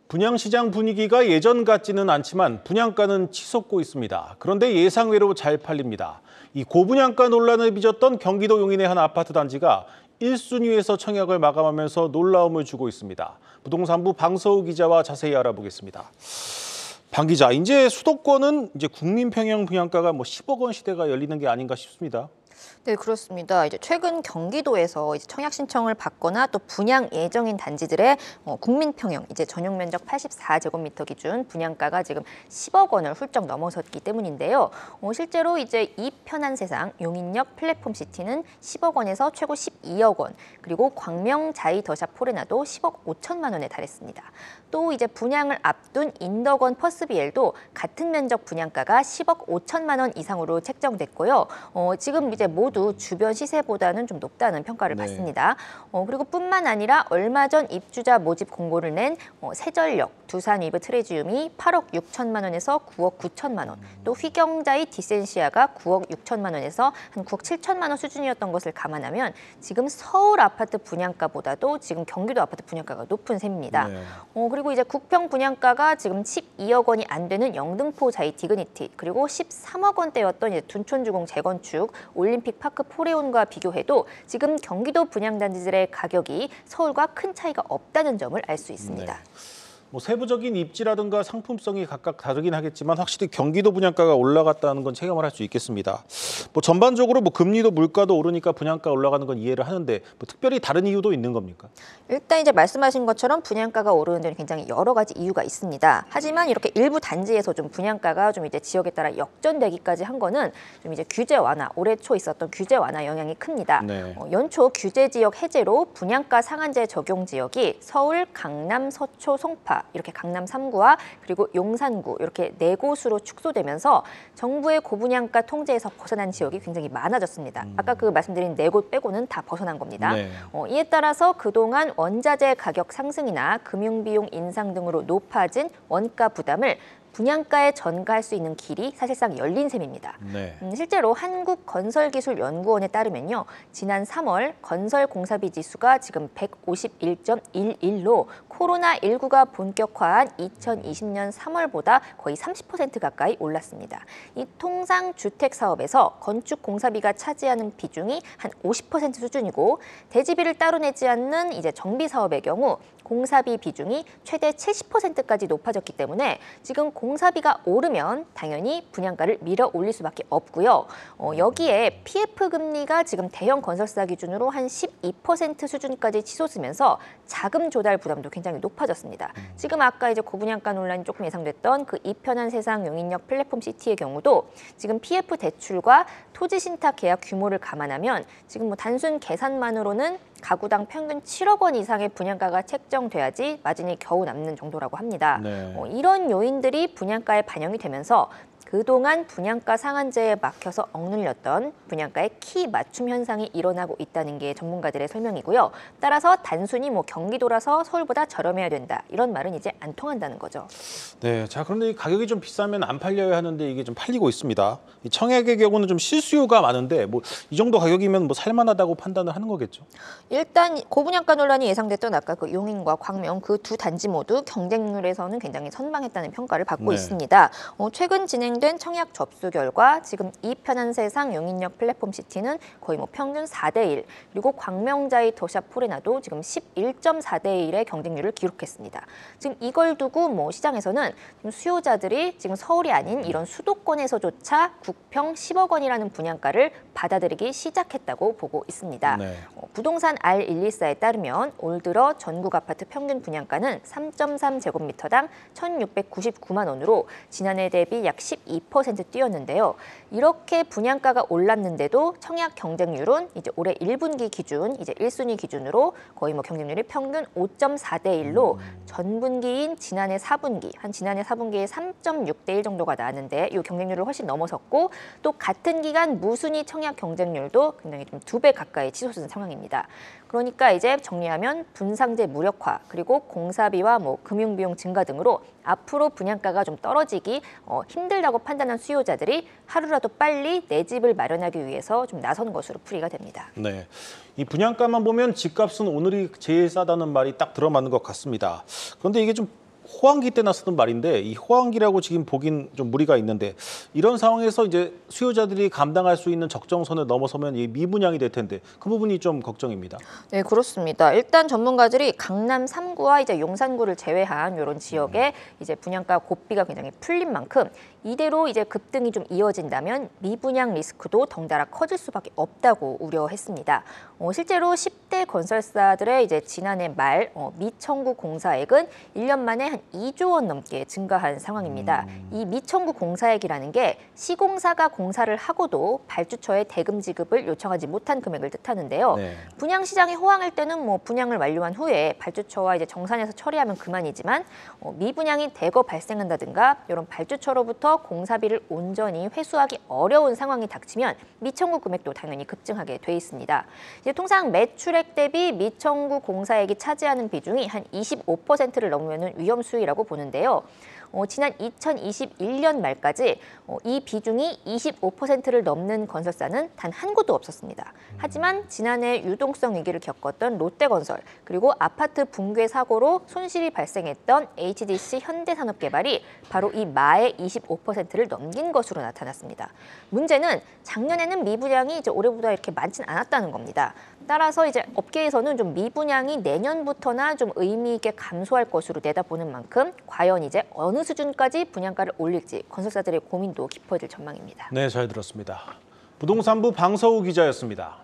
분양시장 분위기가 예전 같지는 않지만 분양가는 치솟고 있습니다. 그런데 예상외로 잘 팔립니다. 이 고분양가 논란을 빚었던 경기도 용인의 한 아파트 단지가 1순위에서 청약을 마감하면서 놀라움을 주고 있습니다. 부동산부 방서우 기자와 자세히 알아보겠습니다. 방 기자, 이제 수도권은 국민평형 분양가가 10억 원 시대가 열리는 게 아닌가 싶습니다. 네, 그렇습니다. 이제 최근 경기도에서 청약 신청을 받거나 또 분양 예정인 단지들의 국민평형 전용 면적 84제곱미터 기준 분양가가 지금 10억 원을 훌쩍 넘어섰기 때문인데요. 실제로 이 편한 세상 용인역 플랫폼시티는 10억 원에서 최고 12억 원, 그리고 광명 자이 더샵 포레나도 10억 5천만 원에 달했습니다. 또 분양을 앞둔 인덕원 퍼스비엘도 같은 면적 분양가가 10억 5천만 원 이상으로 책정됐고요. 지금 모두 주변 시세보다는 좀 높다는 평가를 받습니다. 그리고 뿐만 아니라 얼마 전 입주자 모집 공고를 낸 세전력, 두산 위브 트레지움이 8억 6천만 원에서 9억 9천만 원, 또 휘경자의 디센시아가 9억 6천만 원에서 한 9억 7천만 원 수준이었던 것을 감안하면 지금 서울 아파트 분양가보다도 지금 경기도 아파트 분양가가 높은 셈입니다. 그리고 국평 분양가가 지금 12억 원이 안 되는 영등포 자이 디그니티, 그리고 13억 원대였던 둔촌주공 재건축 올림픽 파크 포레온과 비교해도 지금 경기도 분양단지들의 가격이 서울과 큰 차이가 없다는 점을 알 수 있습니다. 세부적인 입지라든가 상품성이 각각 다르긴 하겠지만 확실히 경기도 분양가가 올라갔다는 건 체감을 할 수 있겠습니다. 전반적으로 금리도 물가도 오르니까 분양가 올라가는 건 이해를 하는데 특별히 다른 이유도 있는 겁니까? 일단 말씀하신 것처럼 분양가가 오르는 데는 굉장히 여러 가지 이유가 있습니다. 하지만 이렇게 일부 단지에서 분양가가 지역에 따라 역전되기까지 한 거는 규제 완화, 올해 초 있었던 규제 완화 영향이 큽니다. 연초 규제 지역 해제로 분양가 상한제 적용 지역이 서울, 강남, 서초, 송파, 이렇게 강남 3구와 그리고 용산구 이렇게 4곳으로 축소되면서 정부의 고분양가 통제에서 벗어난 지역이 굉장히 많아졌습니다. 아까 말씀드린 4곳 빼고는 다 벗어난 겁니다. 이에 따라서 그동안 원자재 가격 상승이나 금융비용 인상 등으로 높아진 원가 부담을 분양가에 전가할 수 있는 길이 사실상 열린 셈입니다. 실제로 한국건설기술연구원에 따르면요, 지난 3월 건설공사비 지수가 지금 151.11로 코로나19가 본격화한 2020년 3월보다 거의 30% 가까이 올랐습니다. 이 통상 주택 사업에서 건축 공사비가 차지하는 비중이 한 50% 수준이고, 대지비를 따로 내지 않는 정비 사업의 경우 공사비 비중이 최대 70%까지 높아졌기 때문에 지금 공사비가 오르면 당연히 분양가를 밀어 올릴 수밖에 없고요. 여기에 PF 금리가 지금 대형 건설사 기준으로 한 12% 수준까지 치솟으면서 자금 조달 부담도 굉장히 높아졌습니다. 지금 아까 고분양가 논란이 조금 예상됐던 그 이편한 세상 용인역 플랫폼 시티의 경우도 지금 PF 대출과 토지 신탁 계약 규모를 감안하면 지금 단순 계산만으로는 가구당 평균 7억 원 이상의 분양가가 책정돼야지 마진이 겨우 남는 정도라고 합니다. 이런 요인들이 분양가에 반영이 되면서 그동안 분양가 상한제에 막혀서 억눌렸던 분양가의 키 맞춤 현상이 일어나고 있다는 게 전문가들의 설명이고요. 따라서 단순히 경기도라서 서울보다 저렴해야 된다, 이런 말은 이제 안 통한다는 거죠. 네, 그런데 이 가격이 좀 비싸면 안 팔려야 하는데 이게 좀 팔리고 있습니다. 이 청약의 경우는 좀 실수요가 많은데 이 정도 가격이면 살만하다고 판단을 하는 거겠죠? 일단 고분양가 논란이 예상됐던 아까 용인과 광명 그 두 단지 모두 경쟁률에서는 굉장히 선방했다는 평가를 받고 있습니다. 최근 진행된 청약 접수 결과 지금 이 편한 세상 용인역 플랫폼 시티는 거의 평균 4대1, 그리고 광명자이 더샵 포레나도 지금 11.4대1의 경쟁률을 기록했습니다. 지금 이걸 두고 시장에서는 지금 수요자들이 지금 서울이 아닌 이런 수도권에서조차 국평 10억 원이라는 분양가를 받아들이기 시작했다고 보고 있습니다. 부동산 R124에 따르면 올 들어 전국 아파트 평균 분양가는 3.3제곱미터당 1,699만 원으로 지난해 대비 약 12% 뛰었는데요. 이렇게 분양가가 올랐는데도 청약 경쟁률은 올해 1분기 기준, 1순위 기준으로 거의 경쟁률이 평균 5.4대1로 전분기인 지난해 4분기에 3.6대1 정도가 나왔는데 이 경쟁률을 훨씬 넘어섰고, 또 같은 기간 무순위 청약 경쟁률도 굉장히 좀 2배 가까이 치솟은 상황입니다. 그러니까 정리하면 분상제 무력화, 그리고 공사비와 금융비용 증가 등으로 앞으로 분양가가 좀 떨어지기 힘들다고 판단한 수요자들이 하루라도 빨리 내 집을 마련하기 위해서 좀 나선 것으로 풀이가 됩니다. 네, 이 분양가만 보면 집값은 오늘이 제일 싸다는 말이 딱 들어맞는 것 같습니다. 그런데 이게 좀 호황기 때나 쓰던 말인데 이 호황기라고 지금 보긴 좀 무리가 있는데 이런 상황에서 이제 수요자들이 감당할 수 있는 적정선을 넘어서면 이 미분양이 될 텐데 그 부분이 좀 걱정입니다. 네, 그렇습니다. 일단 전문가들이 강남 3구와 이제 용산구를 제외한 이런 지역에 이제 분양가 고비가 굉장히 풀린 만큼 이대로 이제 급등이 좀 이어진다면 미분양 리스크도 덩달아 커질 수밖에 없다고 우려했습니다. 실제로 10대 건설사들의 이제 지난해 말 미청구 공사액은 1년 만에 한 2조 원 넘게 증가한 상황입니다. 이 미청구 공사액이라는 게 시공사가 공사를 하고도 발주처에 대금 지급을 요청하지 못한 금액을 뜻하는데요. 네. 분양 시장이 호황일 때는 뭐 분양을 완료한 후에 발주처와 이제 정산해서 처리하면 그만이지만 미분양이 대거 발생한다든가 이런 발주처로부터 공사비를 온전히 회수하기 어려운 상황이 닥치면 미청구 금액도 당연히 급증하게 돼 있습니다. 이제 통상 매출액 대비 미청구 공사액이 차지하는 비중이 한 25%를 넘으면 위험 수위라고 보는데요. 지난 2021년 말까지 이 비중이 25%를 넘는 건설사는 단 한 곳도 없었습니다. 하지만 지난해 유동성 위기를 겪었던 롯데건설 그리고 아파트 붕괴 사고로 손실이 발생했던 HDC 현대산업개발이 바로 이 마의 25%를 넘긴 것으로 나타났습니다. 문제는 작년에는 미분양이 이제 올해보다 이렇게 많지는 않았다는 겁니다. 따라서 이제 업계에서는 좀 미분양이 내년부터나 좀 의미 있게 감소할 것으로 내다보는 만큼 과연 이제 어느 수준까지 분양가를 올릴지 건설사들의 고민도 깊어질 전망입니다. 네, 잘 들었습니다. 부동산부 방서우 기자였습니다.